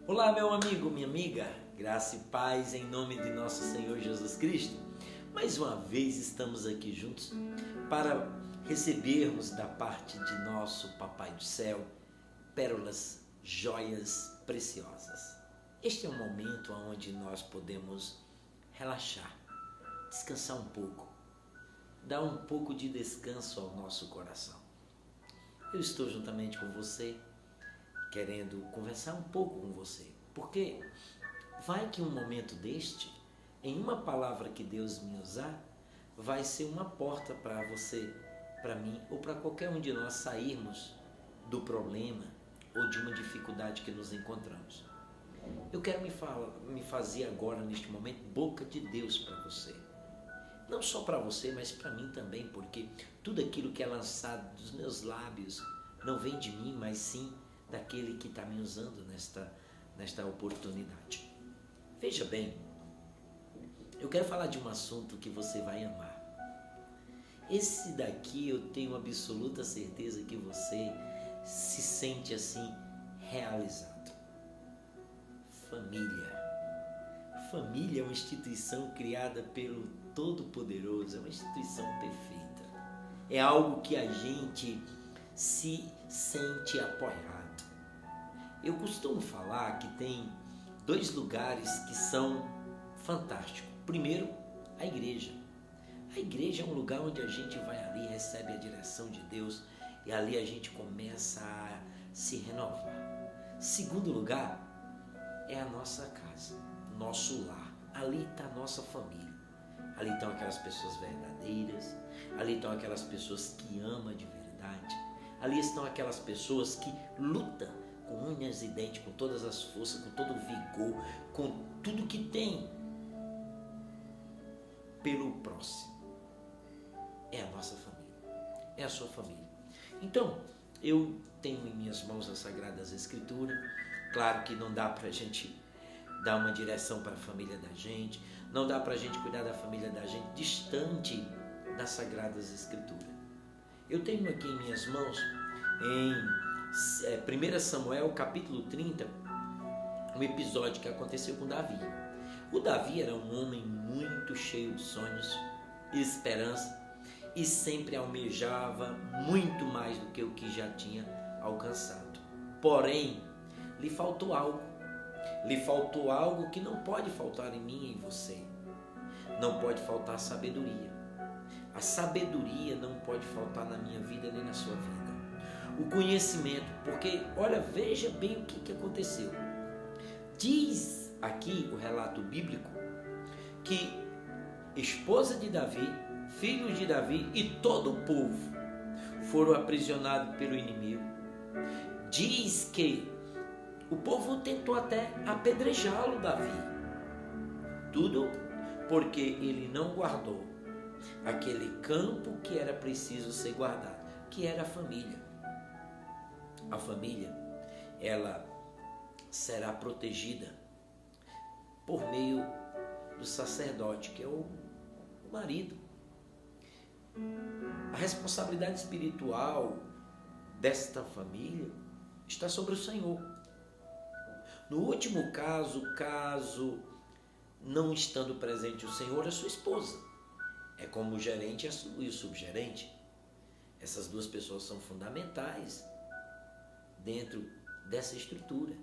Olá, meu amigo, minha amiga, graça e paz em nome de nosso Senhor Jesus Cristo. Mais uma vez estamos aqui juntos para recebermos da parte de nosso Papai do Céu pérolas, joias preciosas. Este é um momento onde nós podemos relaxar, descansar um pouco, dar um pouco de descanso ao nosso coração. Eu estou juntamente com você, querendo conversar um pouco com você, porque vai que um momento deste, em uma palavra que Deus me usar, vai ser uma porta para você, para mim ou para qualquer um de nós sairmos do problema ou de uma dificuldade que nos encontramos. Eu quero me fazer agora, neste momento, boca de Deus para você. Não só para você, mas para mim também, porque tudo aquilo que é lançado dos meus lábios não vem de mim, mas sim daquele que está me usando nesta oportunidade. Veja bem, eu quero falar de um assunto que você vai amar. Esse daqui eu tenho absoluta certeza que você se sente assim realizado. Família. Família é uma instituição criada pelo Todo-Poderoso, é uma instituição perfeita. É algo que a gente se sente apoiado. Eu costumo falar que tem dois lugares que são fantásticos. Primeiro, a igreja. A igreja é um lugar onde a gente vai ali, recebe a direção de Deus e ali a gente começa a se renovar. Segundo lugar, é a nossa casa, nosso lar. Ali está a nossa família. Ali estão aquelas pessoas verdadeiras, ali estão aquelas pessoas que amam de verdade, ali estão aquelas pessoas que lutam com unhas e dentes, com todas as forças, com todo o vigor, com tudo que tem pelo próximo. É a nossa família, é a sua família. Então, eu tenho em minhas mãos as Sagradas Escrituras. Claro que não dá para a gente dar uma direção para a família da gente, não dá para a gente cuidar da família da gente distante das Sagradas Escrituras. Eu tenho aqui em minhas mãos, em 1 Samuel capítulo 30, um episódio que aconteceu com Davi. O Davi era um homem muito cheio de sonhos e esperança e sempre almejava muito mais do que o que já tinha alcançado. Porém, lhe faltou algo. Lhe faltou algo que não pode faltar em mim e em você. Não pode faltar sabedoria. A sabedoria não pode faltar na minha vida nem na sua vida. O conhecimento, porque, olha, veja bem o que aconteceu. Diz aqui o relato bíblico que esposa de Davi, filhos de Davi e todo o povo foram aprisionados pelo inimigo. Diz que o povo tentou até apedrejá-lo, Davi. Tudo porque ele não guardou aquele campo que era preciso ser guardado, que era a família. A família, ela será protegida por meio do sacerdote, que é o marido. A responsabilidade espiritual desta família está sobre o Senhor. No último caso não estando presente o Senhor, a sua esposa. É como o gerente e o subgerente. Essas duas pessoas são fundamentais dentro dessa estrutura.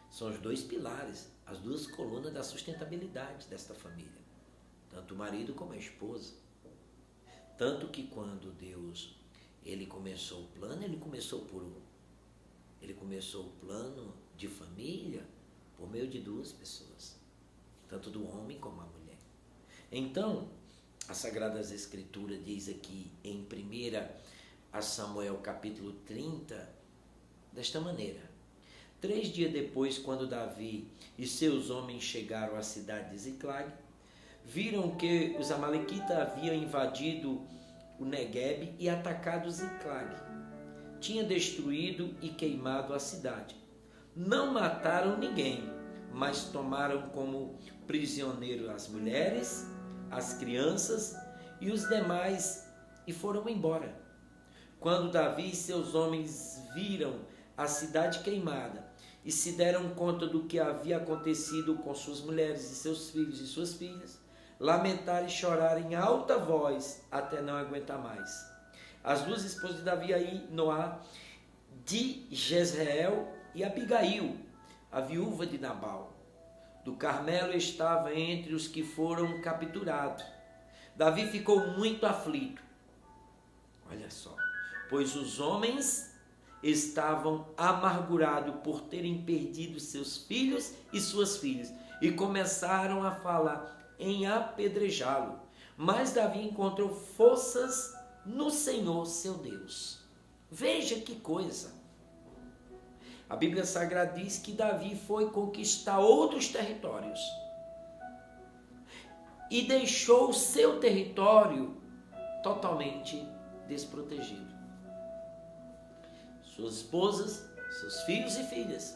São os dois pilares, as duas colunas da sustentabilidade desta família. Tanto o marido como a esposa. Tanto que quando Deus ele começou o plano, ele começou o plano de família por meio de duas pessoas, tanto do homem como a mulher. Então, as Sagradas Escrituras diz aqui em 1 Samuel capítulo 30, desta maneira: 3 dias depois, quando Davi e seus homens chegaram à cidade de Ziclag, viram que os amalequitas haviam invadido o Neguebe e atacado Ziclag. Tinha destruído e queimado a cidade. Não mataram ninguém, mas tomaram como prisioneiro as mulheres, as crianças e os demais e foram embora. Quando Davi e seus homens viram a cidade queimada e se deram conta do que havia acontecido com suas mulheres e seus filhos e suas filhas, lamentaram e choraram em alta voz até não aguentar mais. As duas esposas de Davi, Ainoá de Jezreel, e Abigail, a viúva de Nabal, do Carmelo, estava entre os que foram capturados. Davi ficou muito aflito. Olha só, pois os homens estavam amargurados por terem perdido seus filhos e suas filhas, e começaram a falar em apedrejá-lo. Mas Davi encontrou forças no Senhor, seu Deus. Veja que coisa! A Bíblia Sagrada diz que Davi foi conquistar outros territórios e deixou o seu território totalmente desprotegido. Suas esposas, seus filhos e filhas,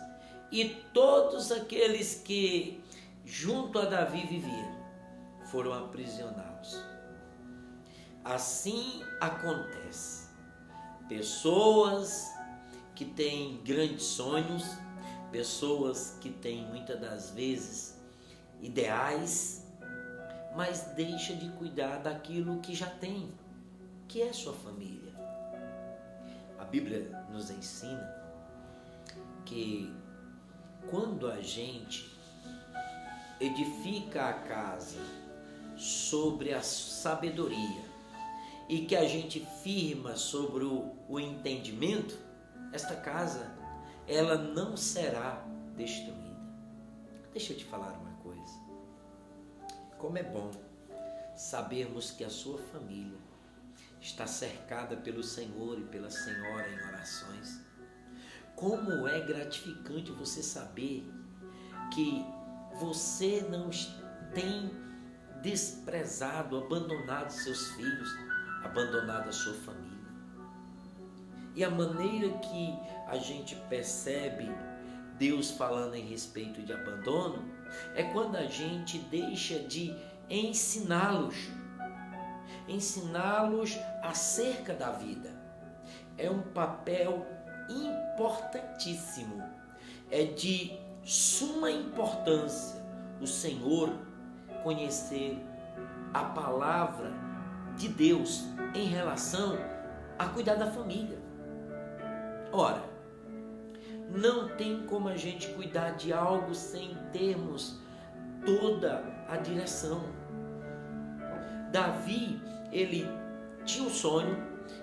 e todos aqueles que junto a Davi viviam, foram aprisionados. Assim acontece. Pessoas que têm grandes sonhos, pessoas que têm muitas das vezes ideais, mas deixa de cuidar daquilo que já tem, que é sua família. A Bíblia nos ensina que quando a gente edifica a casa sobre a sabedoria e que a gente firma sobre o entendimento, esta casa, ela não será destruída. Deixa eu te falar uma coisa. Como é bom sabermos que a sua família está cercada pelo Senhor e pela Senhora em orações. Como é gratificante você saber que você não tem desprezado, abandonado seus filhos, abandonado a sua família. E a maneira que a gente percebe Deus falando em respeito de abandono é quando a gente deixa de ensiná-los acerca da vida. É um papel importantíssimo, é de suma importância o Senhor conhecer a palavra de Deus em relação a cuidar da família. Ora, não tem como a gente cuidar de algo sem termos toda a direção. Davi, ele tinha um sonho,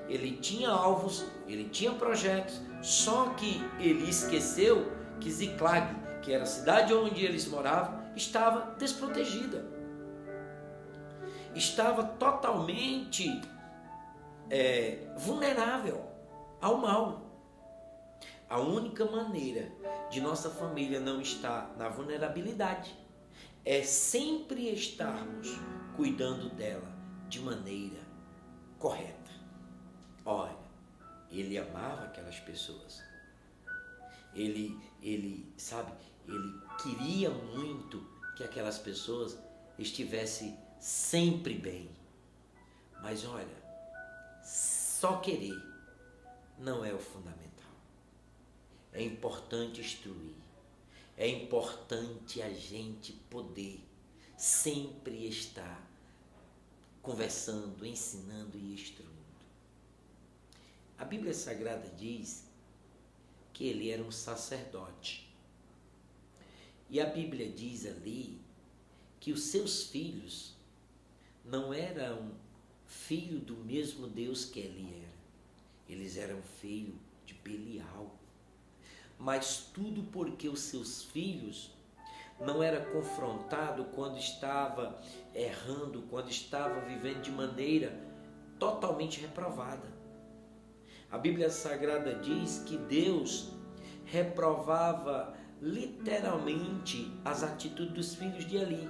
ele tinha alvos, ele tinha projetos, só que ele esqueceu que Ziclag, que era a cidade onde eles moravam, estava desprotegida. Estava totalmente vulnerável ao mal. A única maneira de nossa família não estar na vulnerabilidade é sempre estarmos cuidando dela de maneira correta. Olha, ele amava aquelas pessoas. Ele queria muito que aquelas pessoas estivessem sempre bem. Mas olha, só querer não é o fundamental. É importante instruir. É importante a gente poder sempre estar conversando, ensinando e instruindo. A Bíblia Sagrada diz que ele era um sacerdote. E a Bíblia diz ali que os seus filhos não eram filhos do mesmo Deus que ele era. Eles eram filhos de Belial. Mas tudo porque os seus filhos não eram confrontados quando estava errando, quando estava vivendo de maneira totalmente reprovada. A Bíblia Sagrada diz que Deus reprovava literalmente as atitudes dos filhos de Eli.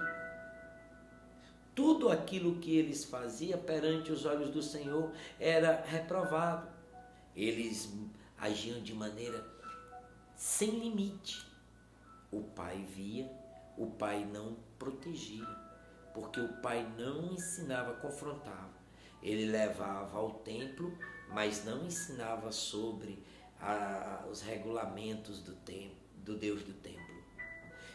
Tudo aquilo que eles faziam perante os olhos do Senhor era reprovado. Eles agiam de maneira sem limite. O pai via, o pai não protegia, porque o pai não ensinava, confrontava. Ele levava ao templo, mas não ensinava sobre os regulamentos do templo, do Deus do templo.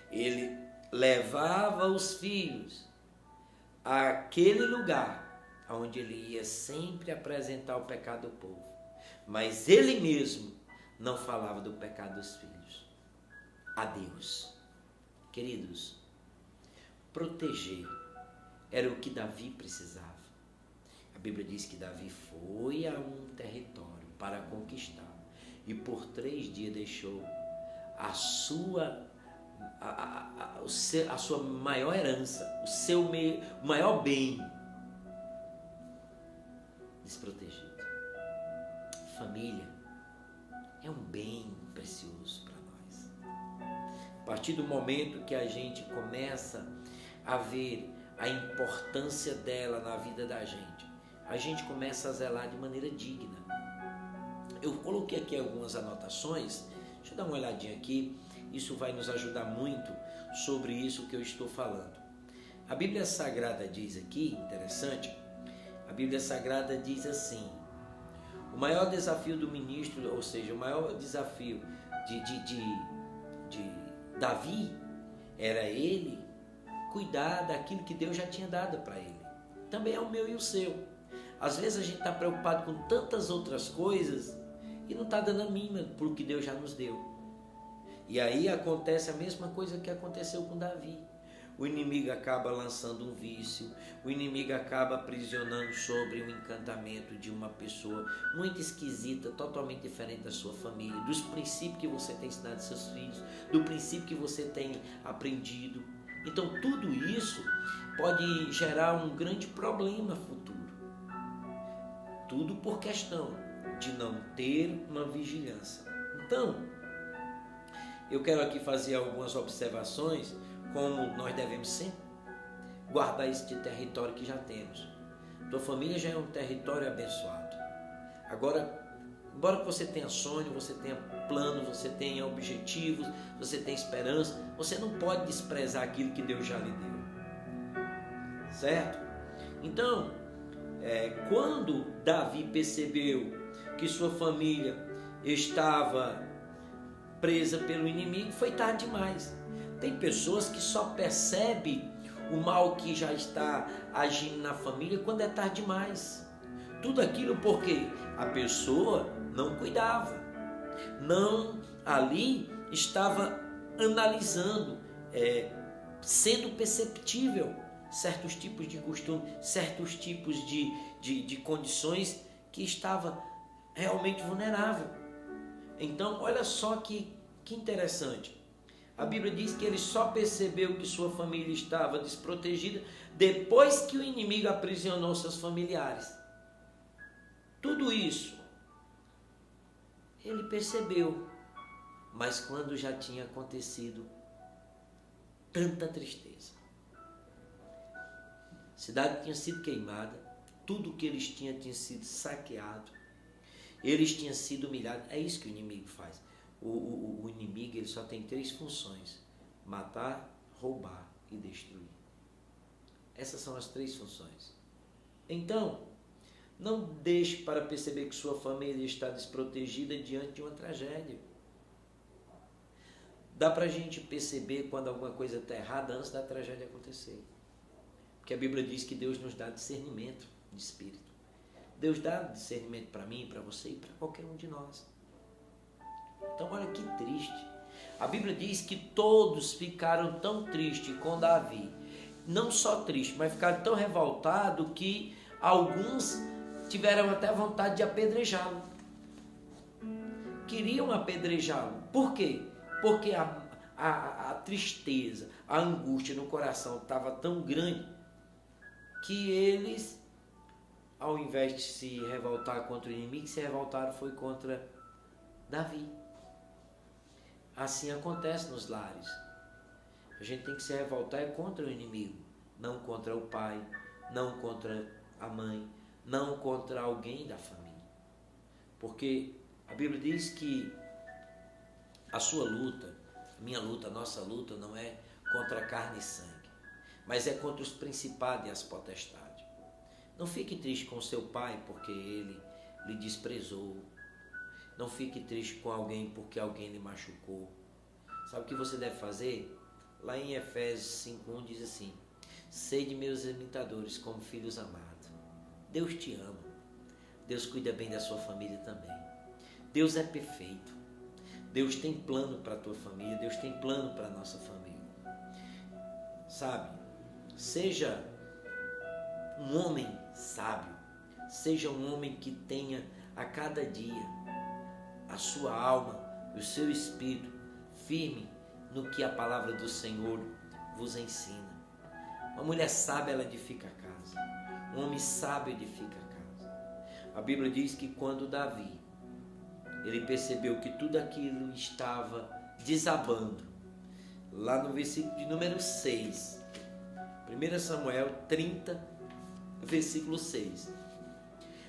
Ele levava os filhos àquele lugar onde ele ia sempre apresentar o pecado do povo. Mas ele mesmo não falava do pecado dos filhos a Deus. Queridos, proteger era o que Davi precisava. A Bíblia diz que Davi foi a um território para conquistar e por 3 dias deixou a sua maior herança, o seu maior bem desprotegido. Família é um bem precioso para nós. A partir do momento que a gente começa a ver a importância dela na vida da gente, a gente começa a zelar de maneira digna. Eu coloquei aqui algumas anotações, deixa eu dar uma olhadinha aqui, isso vai nos ajudar muito sobre isso que eu estou falando. A Bíblia Sagrada diz aqui, interessante, a Bíblia Sagrada diz assim: o maior desafio do ministro, ou seja, o maior desafio de Davi era ele cuidar daquilo que Deus já tinha dado para ele. Também é o meu e o seu. Às vezes a gente está preocupado com tantas outras coisas e não está dando a mínima por o que Deus já nos deu. E aí acontece a mesma coisa que aconteceu com Davi. O inimigo acaba lançando um vício, o inimigo acaba aprisionando sobre o encantamento de uma pessoa muito esquisita, totalmente diferente da sua família, dos princípios que você tem ensinado aos seus filhos, do princípio que você tem aprendido. Então tudo isso pode gerar um grande problema futuro. Tudo por questão de não ter uma vigilância. Então, eu quero aqui fazer algumas observações como nós devemos sempre guardar este território que já temos. Tua família já é um território abençoado. Agora, embora que você tenha sonho, você tenha planos, você tenha objetivos, você tenha esperança, você não pode desprezar aquilo que Deus já lhe deu. Certo? Então, quando Davi percebeu que sua família estava presa pelo inimigo, foi tarde demais. Tem pessoas que só percebem o mal que já está agindo na família quando é tarde demais. Tudo aquilo porque a pessoa não cuidava, não ali estava analisando, sendo perceptível certos tipos de costume, certos tipos de condições que estava realmente vulnerável. Então, olha só que interessante. A Bíblia diz que ele só percebeu que sua família estava desprotegida depois que o inimigo aprisionou seus familiares. Tudo isso ele percebeu, mas quando já tinha acontecido tanta tristeza. A cidade tinha sido queimada, tudo que eles tinham tinha sido saqueado, eles tinham sido humilhados. É isso que o inimigo faz. O inimigo ele só tem 3 funções: matar, roubar e destruir. Essas são as 3 funções. Então, não deixe para perceber que sua família está desprotegida diante de uma tragédia. Dá para a gente perceber quando alguma coisa está errada antes da tragédia acontecer. Porque a Bíblia diz que Deus nos dá discernimento de espírito. Deus dá discernimento para mim, para você e para qualquer um de nós. Então olha que triste. A Bíblia diz que todos ficaram tão tristes com Davi. Não só tristes, mas ficaram tão revoltados que alguns tiveram até vontade de apedrejá-lo. Queriam apedrejá-lo. Por quê? Porque a tristeza, a angústia no coração estava tão grande que eles, ao invés de se revoltar contra o inimigo, se revoltaram foi contra Davi. Assim acontece nos lares. A gente tem que se revoltar contra o inimigo, não contra o pai, não contra a mãe, não contra alguém da família. Porque a Bíblia diz que a sua luta, a minha luta, a nossa luta não é contra carne e sangue, mas é contra os principados e as potestades. Não fique triste com seu pai porque ele lhe desprezou. Não fique triste com alguém porque alguém lhe machucou. Sabe o que você deve fazer? Lá em Efésios 5:1 diz assim: sede meus imitadores como filhos amados. Deus te ama. Deus cuida bem da sua família também. Deus é perfeito. Deus tem plano para a tua família. Deus tem plano para a nossa família. Sabe? Seja um homem sábio. Seja um homem que tenha a cada dia a sua alma, o seu espírito firme no que a palavra do Senhor vos ensina. Uma mulher sábia, ela edifica a casa. Um homem sábio edifica a casa. A Bíblia diz que quando Davi, ele percebeu que tudo aquilo estava desabando, lá no versículo de número 6, 1 Samuel 30, versículo 6,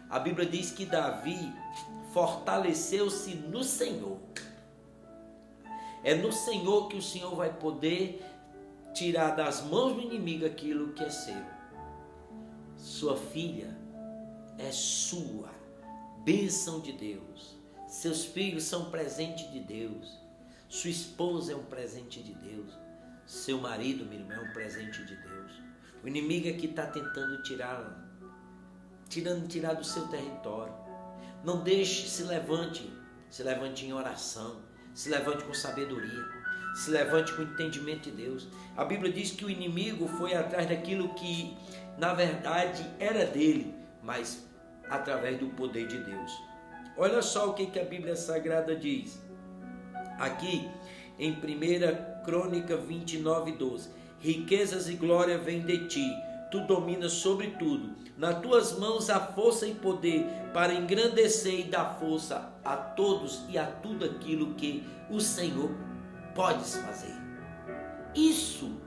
a Bíblia diz que Davi fortaleceu-se no Senhor. É no Senhor que o Senhor vai poder tirar das mãos do inimigo aquilo que é seu. Sua filha é sua, bênção de Deus. Seus filhos são presente de Deus. Sua esposa é um presente de Deus. Seu marido, minha irmã, é um presente de Deus. O inimigo é que está tentando tirar do seu território. Não deixe, se levante em oração, se levante com sabedoria, se levante com entendimento de Deus. A Bíblia diz que o inimigo foi atrás daquilo que na verdade era dele, mas através do poder de Deus. Olha só o que a Bíblia Sagrada diz aqui em 1 Crônica 29:12. Riquezas e glória vêm de ti, tu dominas sobre tudo. Nas tuas mãos há força e poder para engrandecer e dar força a todos e a tudo aquilo que o Senhor podes fazer. Isso,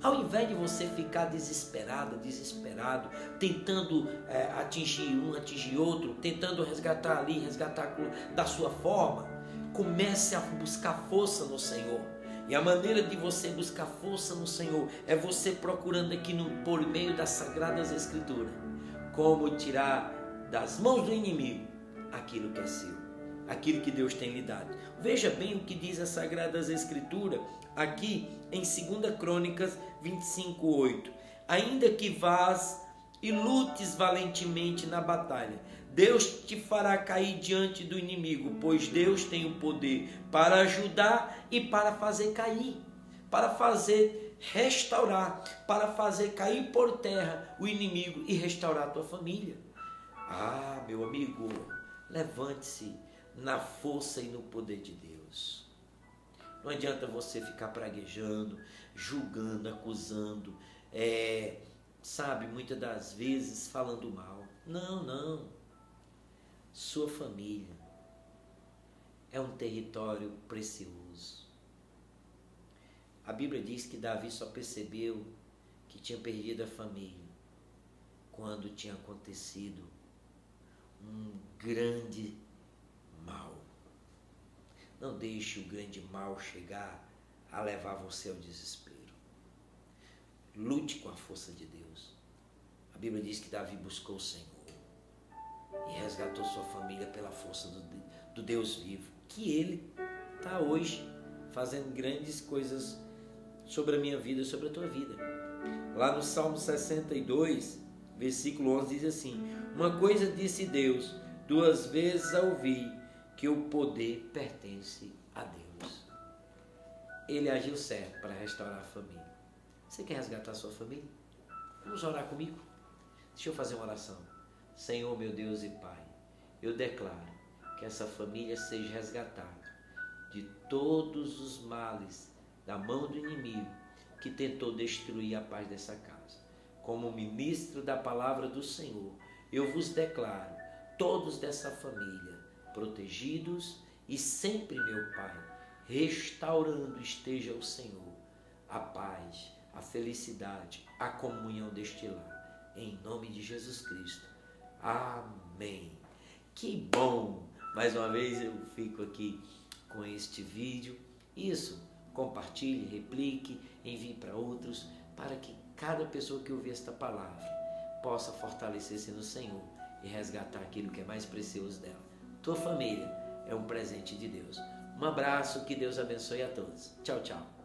ao invés de você ficar desesperado, tentando atingir um, atingir outro, tentando resgatar ali, resgatar da sua forma, comece a buscar força no Senhor. E a maneira de você buscar força no Senhor é você procurando aqui por meio das Sagradas Escrituras como tirar das mãos do inimigo aquilo que é seu, aquilo que Deus tem lhe dado. Veja bem o que diz as Sagradas Escrituras aqui em 2 Crônicas 25:8. Ainda que vás e lutes valentemente na batalha, Deus te fará cair diante do inimigo, pois Deus tem o poder para ajudar e para fazer cair, para fazer restaurar, para fazer cair por terra o inimigo e restaurar a tua família. Ah, meu amigo, levante-se na força e no poder de Deus. Não adianta você ficar praguejando, julgando, acusando, muitas das vezes falando mal. Não. Sua família é um território precioso. A Bíblia diz que Davi só percebeu que tinha perdido a família quando tinha acontecido um grande mal. Não deixe o grande mal chegar a levar você ao desespero. Lute com a força de Deus. A Bíblia diz que Davi buscou o Senhor e resgatou sua família pela força do Deus vivo, que Ele está hoje fazendo grandes coisas sobre a minha vida e sobre a tua vida. Lá no Salmo 62, versículo 11 diz assim: uma coisa disse Deus, 2 vezes a ouvi, que o poder pertence a Deus. Ele agiu certo para restaurar a família. Você quer resgatar a sua família? Vamos orar comigo? Deixa eu fazer uma oração. Senhor, meu Deus e Pai, eu declaro que essa família seja resgatada de todos os males da mão do inimigo que tentou destruir a paz dessa casa. Como ministro da palavra do Senhor, eu vos declaro, todos dessa família, protegidos e sempre, meu Pai, restaurando esteja o Senhor, a paz, a felicidade, a comunhão deste lar, em nome de Jesus Cristo. Amém. Que bom! Mais uma vez eu fico aqui com este vídeo. Isso, compartilhe, replique, envie para outros, para que cada pessoa que ouvir esta palavra possa fortalecer-se no Senhor e resgatar aquilo que é mais precioso dela. Tua família é um presente de Deus. Um abraço, que Deus abençoe a todos. Tchau, tchau.